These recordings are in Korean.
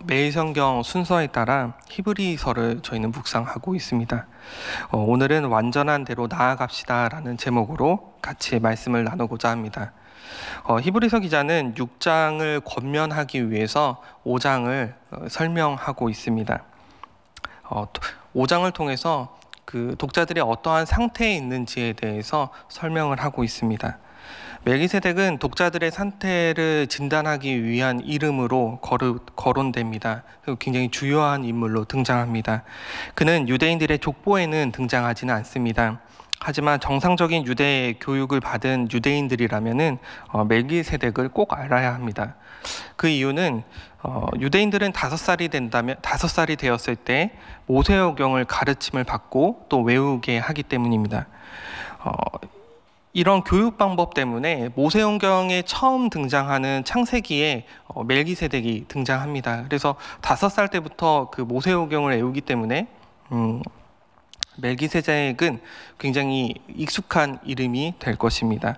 매일 성경 순서에 따라 히브리서를 저희는 묵상하고 있습니다. 오늘은 완전한 대로 나아갑시다 라는 제목으로 같이 말씀을 나누고자 합니다. 히브리서 기자는 6장을 권면하기 위해서 5장을 설명하고 있습니다. 5장을 통해서 그 독자들이 어떠한 상태에 있는지에 대해서 설명을 하고 있습니다. 멜기세덱은 독자들의 상태를 진단하기 위한 이름으로 거론됩니다. 굉장히 주요한 인물로 등장합니다. 그는 유대인들의 족보에는 등장하지는 않습니다. 하지만 정상적인 유대 교육을 받은 유대인들이라면은 멜기세덱을 꼭 알아야 합니다. 그 이유는 유대인들은 5살이 되었을 때 모세오경을 가르침을 받고 또 외우게 하기 때문입니다. 이런 교육 방법 때문에 모세오경에 처음 등장하는 창세기에 멜기세덱이 등장합니다. 그래서 5살 때부터 그 모세오경을 외우기 때문에 멜기세덱은 굉장히 익숙한 이름이 될 것입니다.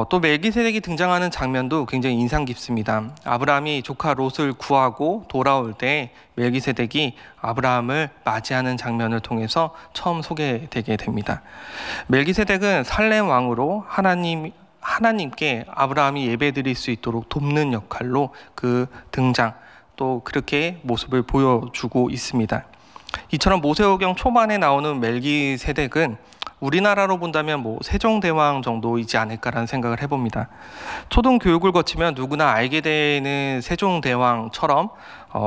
또 멜기세덱이 등장하는 장면도 굉장히 인상 깊습니다. 아브라함이 조카 롯을 구하고 돌아올 때 멜기세덱이 아브라함을 맞이하는 장면을 통해서 처음 소개되게 됩니다. 멜기세덱은 살렘 왕으로 하나님께 아브라함이 예배드릴 수 있도록 돕는 역할로 그 등장 또 그렇게 모습을 보여주고 있습니다. 이처럼 모세오경 초반에 나오는 멜기세덱은 우리나라로 본다면 세종대왕 정도이지 않을까라는 생각을 해봅니다. 초등 교육을 거치면 누구나 알게 되는 세종대왕처럼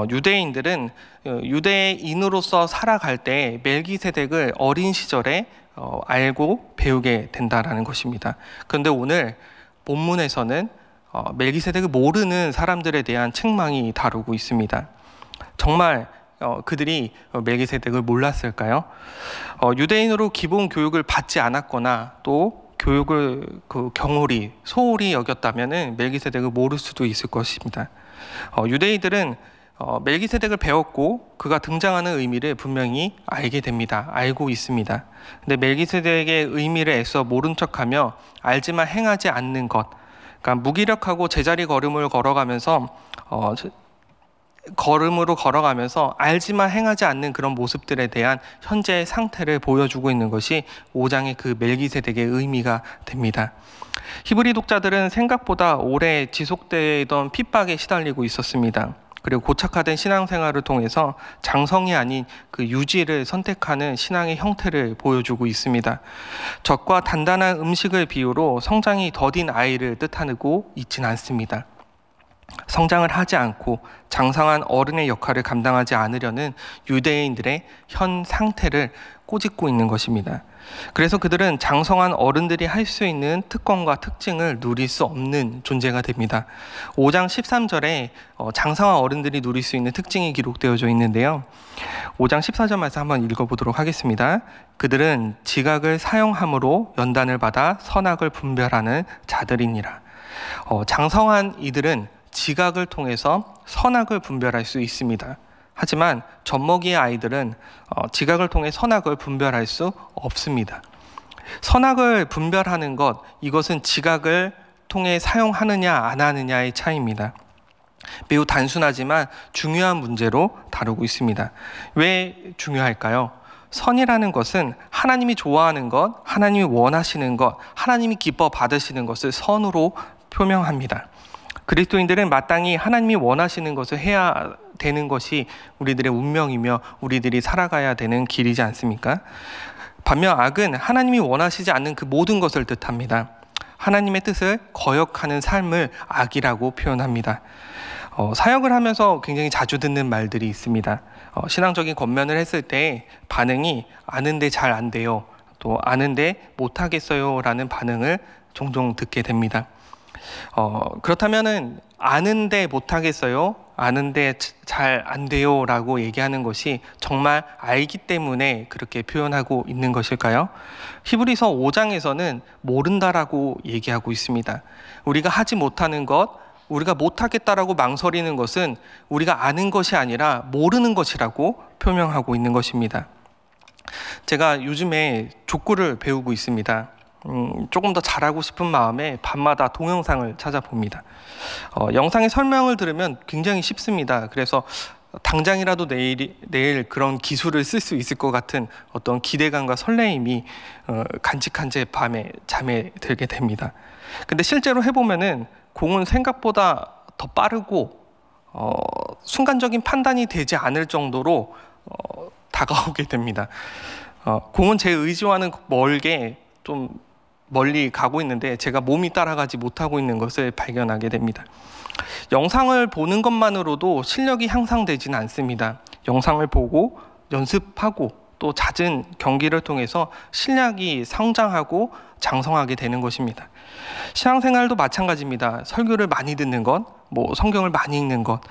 유대인들은 유대인으로서 살아갈 때 멜기세덱을 어린 시절에 알고 배우게 된다라는 것입니다. 그런데 오늘 본문에서는 멜기세덱을 모르는 사람들에 대한 책망이 다루고 있습니다. 정말 그들이 멜기세덱을 몰랐을까요? 유대인으로 기본 교육을 받지 않았거나 또 교육을 소홀히 여겼다면 멜기세덱을 모를 수도 있을 것입니다. 유대인들은 멜기세덱을 배웠고 그가 등장하는 의미를 분명히 알게 됩니다. 알고 있습니다. 근데 멜기세덱의 의미를 애써 모른 척하며 알지만 행하지 않는 것, 그러니까 무기력하고 제자리 걸음으로 걸어가면서 알지만 행하지 않는 그런 모습들에 대한 현재의 상태를 보여주고 있는 것이 5장의 그 멜기세덱의 의미가 됩니다. 히브리 독자들은 생각보다 오래 지속되던 핍박에 시달리고 있었습니다. 그리고 고착화된 신앙생활을 통해서 장성이 아닌 그 유지를 선택하는 신앙의 형태를 보여주고 있습니다. 젖과 단단한 음식을 비유로 성장이 더딘 아이를 뜻하고 있지는 않습니다. 성장을 하지 않고 장성한 어른의 역할을 감당하지 않으려는 유대인들의 현 상태를 꼬집고 있는 것입니다. 그래서 그들은 장성한 어른들이 할 수 있는 특권과 특징을 누릴 수 없는 존재가 됩니다. 5장 13절에 장성한 어른들이 누릴 수 있는 특징이 기록되어져 있는데요. 5장 14절 말씀 한번 읽어보도록 하겠습니다. 그들은 지각을 사용함으로 연단을 받아 선악을 분별하는 자들이니라. 장성한 이들은 지각을 통해서 선악을 분별할 수 있습니다. 하지만 젖먹이의 아이들은 지각을 통해 선악을 분별할 수 없습니다. 선악을 분별하는 것, 이것은 지각을 통해 사용하느냐 안 하느냐의 차이입니다. 매우 단순하지만 중요한 문제로 다루고 있습니다. 왜 중요할까요? 선이라는 것은 하나님이 좋아하는 것, 하나님이 원하시는 것, 하나님이 기뻐 받으시는 것을 선으로 표명합니다. 그리스도인들은 마땅히 하나님이 원하시는 것을 해야 되는 것이 우리들의 운명이며 우리들이 살아가야 되는 길이지 않습니까? 반면 악은 하나님이 원하시지 않는 그 모든 것을 뜻합니다. 하나님의 뜻을 거역하는 삶을 악이라고 표현합니다. 사역을 하면서 굉장히 자주 듣는 말들이 있습니다. 신앙적인 권면을 했을 때 반응이 아는데 잘 안 돼요. 또 아는데 못하겠어요 라는 반응을 종종 듣게 됩니다. 그렇다면은 아는데 못하겠어요? 아는데 잘 안 돼요 라고 얘기하는 것이 정말 알기 때문에 그렇게 표현하고 있는 것일까요? 히브리서 5장에서는 모른다라고 얘기하고 있습니다. 우리가 하지 못하는 것, 우리가 못하겠다라고 망설이는 것은 우리가 아는 것이 아니라 모르는 것이라고 표명하고 있는 것입니다. 제가 요즘에 족구를 배우고 있습니다. 조금 더 잘하고 싶은 마음에 밤마다 동영상을 찾아봅니다. 영상의 설명을 들으면 굉장히 쉽습니다. 그래서 당장이라도 내일 그런 기술을 쓸 수 있을 것 같은 어떤 기대감과 설레임이 간직한 채 밤에 잠에 들게 됩니다. 근데 실제로 해보면은 공은 생각보다 더 빠르고 순간적인 판단이 되지 않을 정도로 다가오게 됩니다. 공은 제 의지와는 멀게 좀 멀리 가고 있는데 제가 몸이 따라가지 못하고 있는 것을 발견하게 됩니다. 영상을 보는 것만으로도 실력이 향상되지는 않습니다. 영상을 보고 연습하고 또 잦은 경기를 통해서 실력이 성장하고 장성하게 되는 것입니다. 신앙생활도 마찬가지입니다. 설교를 많이 듣는 것, 성경을 많이 읽는 것,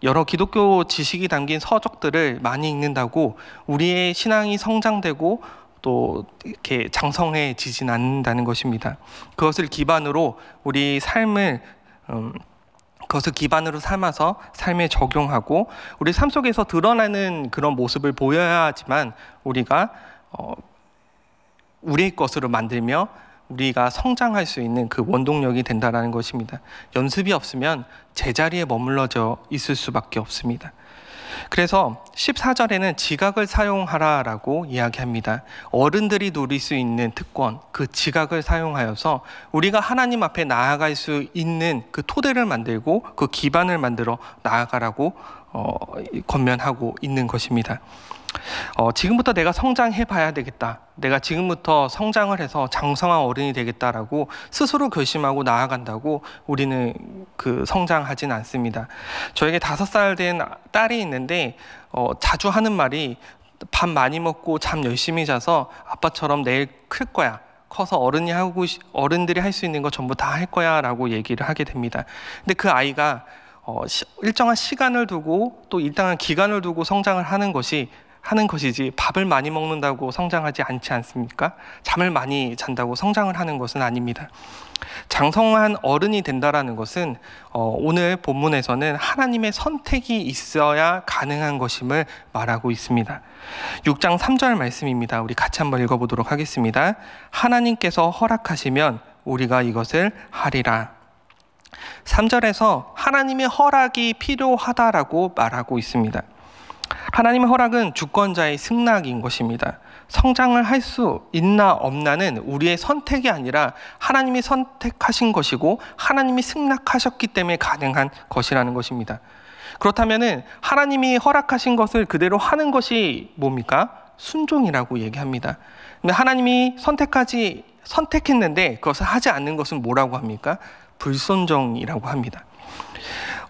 여러 기독교 지식이 담긴 서적들을 많이 읽는다고 우리의 신앙이 성장되고 또 이렇게 장성해지진 않는다는 것입니다. 그것을 기반으로 우리 삶을 그것을 기반으로 삼아서 삶에 적용하고 우리 삶 속에서 드러나는 그런 모습을 보여야 하지만 우리가 우리의 것으로 만들며 우리가 성장할 수 있는 그 원동력이 된다는 것입니다. 연습이 없으면 제자리에 머물러져 있을 수밖에 없습니다. 그래서 14절에는 지각을 사용하라라고 이야기합니다. 어른들이 누릴 수 있는 특권, 그 지각을 사용하여서 우리가 하나님 앞에 나아갈 수 있는 그 토대를 만들고 그 기반을 만들어 나아가라고 권면하고 있는 것입니다. 지금부터 내가 성장해 봐야 되겠다. 내가 지금부터 성장을 해서 장성한 어른이 되겠다라고 스스로 결심하고 나아간다고 우리는 그 성장하진 않습니다. 저에게 5살 된 딸이 있는데 자주 하는 말이 밥 많이 먹고 잠 열심히 자서 아빠처럼 내일 클 거야. 커서 어른들이 할 수 있는 거 전부 다 할 거야 라고 얘기를 하게 됩니다. 근데 그 아이가 일정한 시간을 두고 또 일정한 기간을 두고 성장을 하는 것이지 밥을 많이 먹는다고 성장하지 않지 않습니까? 잠을 많이 잔다고 성장을 하는 것은 아닙니다. 장성한 어른이 된다라는 것은 오늘 본문에서는 하나님의 선택이 있어야 가능한 것임을 말하고 있습니다. 6장 3절 말씀입니다. 우리 같이 한번 읽어보도록 하겠습니다. 하나님께서 허락하시면 우리가 이것을 하리라. 3절에서 하나님의 허락이 필요하다라고 말하고 있습니다. 하나님의 허락은 주권자의 승낙인 것입니다. 성장을 할 수 있나 없나는 우리의 선택이 아니라 하나님이 선택하신 것이고 하나님이 승낙하셨기 때문에 가능한 것이라는 것입니다. 그렇다면 하나님이 허락하신 것을 그대로 하는 것이 뭡니까? 순종이라고 얘기합니다. 근데 하나님이 선택했는데 그것을 하지 않는 것은 뭐라고 합니까? 불순종이라고 합니다.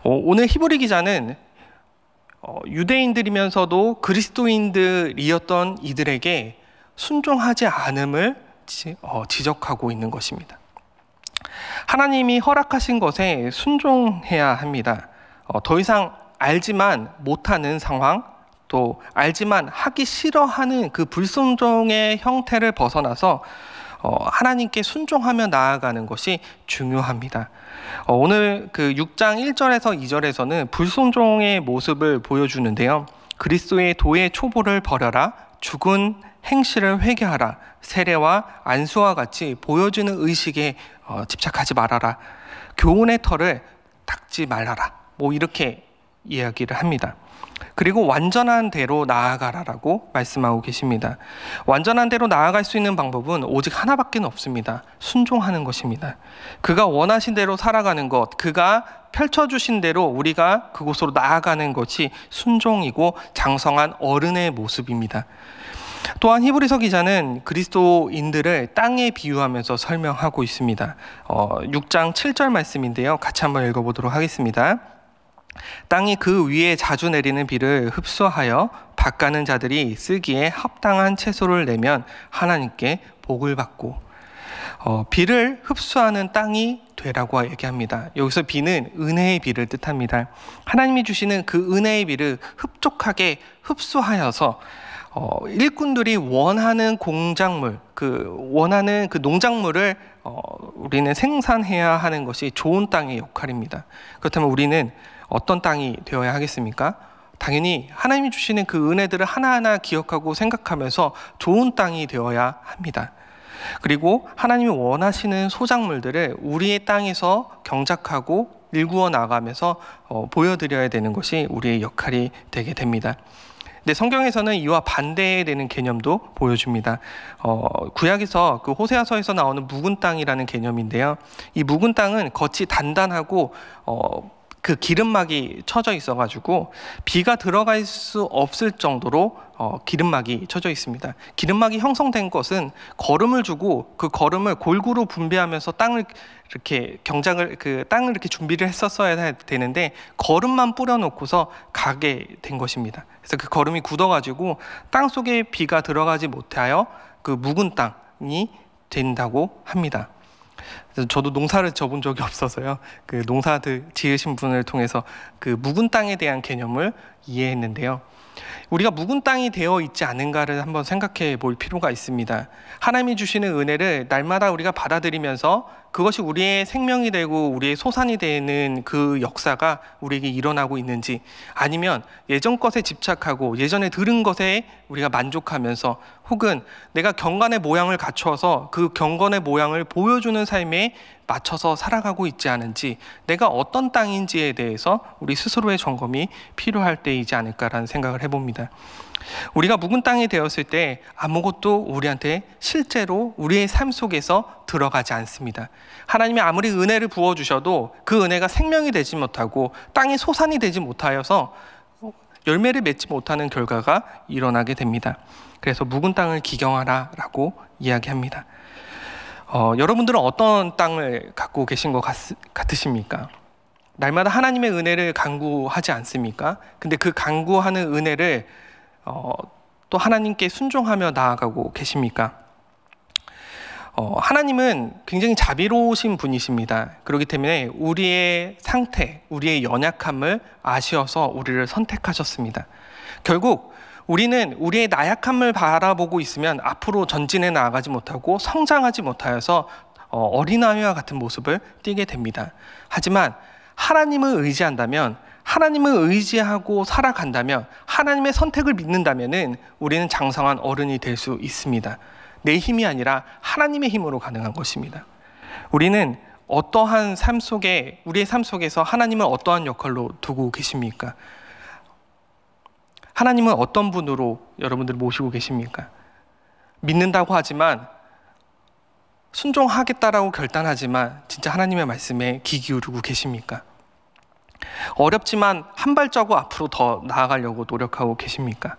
오늘 히브리 기자는 유대인들이면서도 그리스도인들이었던 이들에게 순종하지 않음을 지적하고 있는 것입니다. 하나님이 허락하신 것에 순종해야 합니다. 더 이상 알지만 못하는 상황, 또 알지만 하기 싫어하는 그 불순종의 형태를 벗어나서 하나님께 순종하며 나아가는 것이 중요합니다. 오늘 그 6장 1절에서 2절에서는 불순종의 모습을 보여주는데요. 그리스도의 도의 초보를 버려라, 죽은 행실을 회개하라, 세례와 안수와 같이 보여주는 의식에 집착하지 말아라, 교훈의 털을 닦지 말아라, 이렇게 이야기를 합니다. 그리고 완전한 대로 나아가라라고 말씀하고 계십니다. 완전한 대로 나아갈 수 있는 방법은 오직 하나밖에 없습니다. 순종하는 것입니다. 그가 원하신 대로 살아가는 것, 그가 펼쳐주신 대로 우리가 그곳으로 나아가는 것이 순종이고 장성한 어른의 모습입니다. 또한 히브리서 기자는 그리스도인들을 땅에 비유하면서 설명하고 있습니다. 6장 7절 말씀인데요. 같이 한번 읽어보도록 하겠습니다. 땅이 그 위에 자주 내리는 비를 흡수하여 밭가는 자들이 쓰기에 합당한 채소를 내면 하나님께 복을 받고, 비를 흡수하는 땅이 되라고 얘기합니다. 여기서 비는 은혜의 비를 뜻합니다. 하나님이 주시는 그 은혜의 비를 흡족하게 흡수하여서 일꾼들이 원하는 원하는 그 농작물을 우리는 생산해야 하는 것이 좋은 땅의 역할입니다. 그렇다면 우리는 어떤 땅이 되어야 하겠습니까? 당연히 하나님이 주시는 그 은혜들을 하나하나 기억하고 생각하면서 좋은 땅이 되어야 합니다. 그리고 하나님이 원하시는 소작물들을 우리의 땅에서 경작하고 일구어 나가면서 보여드려야 되는 것이 우리의 역할이 되게 됩니다. 근데 성경에서는 이와 반대되는 개념도 보여줍니다. 구약에서 그 호세아서에서 나오는 묵은 땅이라는 개념인데요. 이 묵은 땅은 겉이 단단하고 그 기름막이 쳐져 있어가지고 비가 들어갈 수 없을 정도로 기름막이 쳐져 있습니다. 기름막이 형성된 것은 거름을 주고 그 거름을 골고루 분배하면서 땅을 이렇게 땅을 이렇게 준비를 했었어야 되는데 거름만 뿌려놓고서 가게 된 것입니다. 그래서 그 거름이 굳어가지고 땅 속에 비가 들어가지 못하여 그 묵은 땅이 된다고 합니다. 그래서 저도 농사를 져본 적이 없어서요. 그 농사들 지으신 분을 통해서 그 묵은 땅에 대한 개념을 이해했는데요. 우리가 묵은 땅이 되어 있지 않은가를 한번 생각해 볼 필요가 있습니다. 하나님이 주시는 은혜를 날마다 우리가 받아들이면서 그것이 우리의 생명이 되고 우리의 소산이 되는 그 역사가 우리에게 일어나고 있는지, 아니면 예전 것에 집착하고 예전에 들은 것에 우리가 만족하면서, 혹은 내가 경건의 모양을 갖추어서 그 경건의 모양을 보여주는 삶에 맞춰서 살아가고 있지 않은지, 내가 어떤 땅인지에 대해서 우리 스스로의 점검이 필요할 때이지 않을까라는 생각을 해봅니다. 우리가 묵은 땅이 되었을 때 아무것도 우리한테 실제로 우리의 삶 속에서 들어가지 않습니다. 하나님이 아무리 은혜를 부어주셔도 그 은혜가 생명이 되지 못하고 땅의 소산이 되지 못하여서 열매를 맺지 못하는 결과가 일어나게 됩니다. 그래서 묵은 땅을 기경하라 라고 이야기합니다. 여러분들은 어떤 땅을 갖고 계신 것 같으십니까? 날마다 하나님의 은혜를 간구하지 않습니까? 근데 그 간구하는 은혜를 또 하나님께 순종하며 나아가고 계십니까? 하나님은 굉장히 자비로우신 분이십니다. 그렇기 때문에 우리의 상태, 우리의 연약함을 아시어서 우리를 선택하셨습니다. 결국 우리는 우리의 나약함을 바라보고 있으면 앞으로 전진해 나아가지 못하고 성장하지 못하여서 어린아이와 같은 모습을 띠게 됩니다. 하지만 하나님을 의지한다면, 하나님을 의지하고 살아간다면, 하나님의 선택을 믿는다면 우리는 장성한 어른이 될 수 있습니다. 내 힘이 아니라 하나님의 힘으로 가능한 것입니다. 우리는 어떠한 삶 속에, 우리의 삶 속에서 하나님을 어떠한 역할로 두고 계십니까? 하나님은 어떤 분으로 여러분들 모시고 계십니까? 믿는다고 하지만, 순종하겠다라고 결단하지만 진짜 하나님의 말씀에 귀 기울이고 계십니까? 어렵지만 한 발자국 앞으로 더 나아가려고 노력하고 계십니까?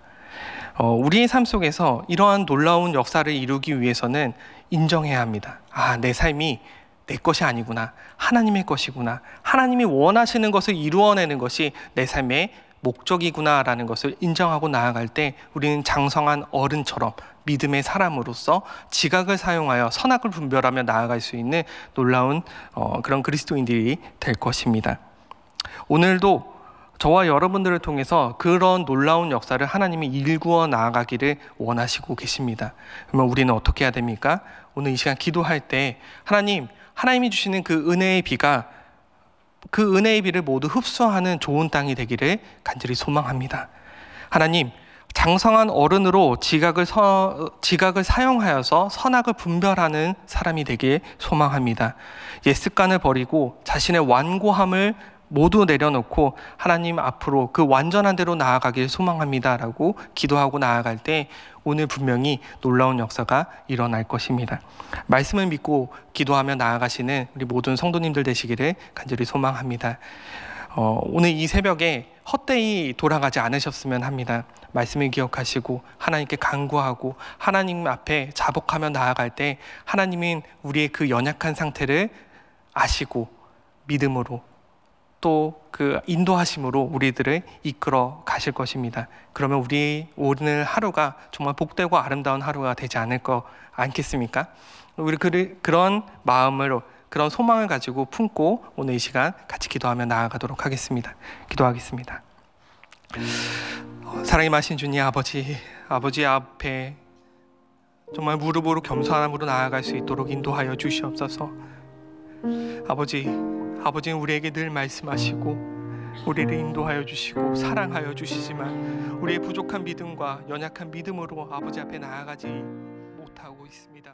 우리의 삶 속에서 이러한 놀라운 역사를 이루기 위해서는 인정해야 합니다. 내 삶이 내 것이 아니구나, 하나님의 것이구나, 하나님이 원하시는 것을 이루어내는 것이 내 삶의 목적이구나라는 것을 인정하고 나아갈 때 우리는 장성한 어른처럼 믿음의 사람으로서 지각을 사용하여 선악을 분별하며 나아갈 수 있는 놀라운 그런 그리스도인들이 될 것입니다. 오늘도 저와 여러분들을 통해서 그런 놀라운 역사를 하나님이 일구어 나아가기를 원하시고 계십니다. 그러면 우리는 어떻게 해야 됩니까? 오늘 이 시간 기도할 때 하나님이 주시는 그 은혜의 비가, 그 은혜의 비를 모두 흡수하는 좋은 땅이 되기를 간절히 소망합니다. 하나님, 장성한 어른으로 지각을 사용하여서 선악을 분별하는 사람이 되길 소망합니다. 옛 습관을 버리고 자신의 완고함을 모두 내려놓고 하나님 앞으로 그 완전한 대로 나아가길 소망합니다라고 기도하고 나아갈 때 오늘 분명히 놀라운 역사가 일어날 것입니다. 말씀을 믿고 기도하며 나아가시는 우리 모든 성도님들 되시기를 간절히 소망합니다. 오늘 이 새벽에 헛되이 돌아가지 않으셨으면 합니다. 말씀을 기억하시고 하나님께 간구하고 하나님 앞에 자복하며 나아갈 때 하나님은 우리의 그 연약한 상태를 아시고 믿음으로 또 그 인도하심으로 우리들을 이끌어 가실 것입니다. 그러면 우리 오늘 하루가 정말 복되고 아름다운 하루가 되지 않겠습니까? 우리 그런 마음으로, 그런 소망을 가지고 품고 오늘 이 시간 같이 기도하며 나아가도록 하겠습니다. 기도하겠습니다. 사랑이 마신 주님 아버지 앞에 정말 무릎으로 겸손함으로 나아갈 수 있도록 인도하여 주시옵소서. 아버지는 우리에게 늘 말씀하시고 우리를 인도하여 주시고 사랑하여 주시지만 우리의 부족한 믿음과 연약한 믿음으로 아버지 앞에 나아가지 못하고 있습니다.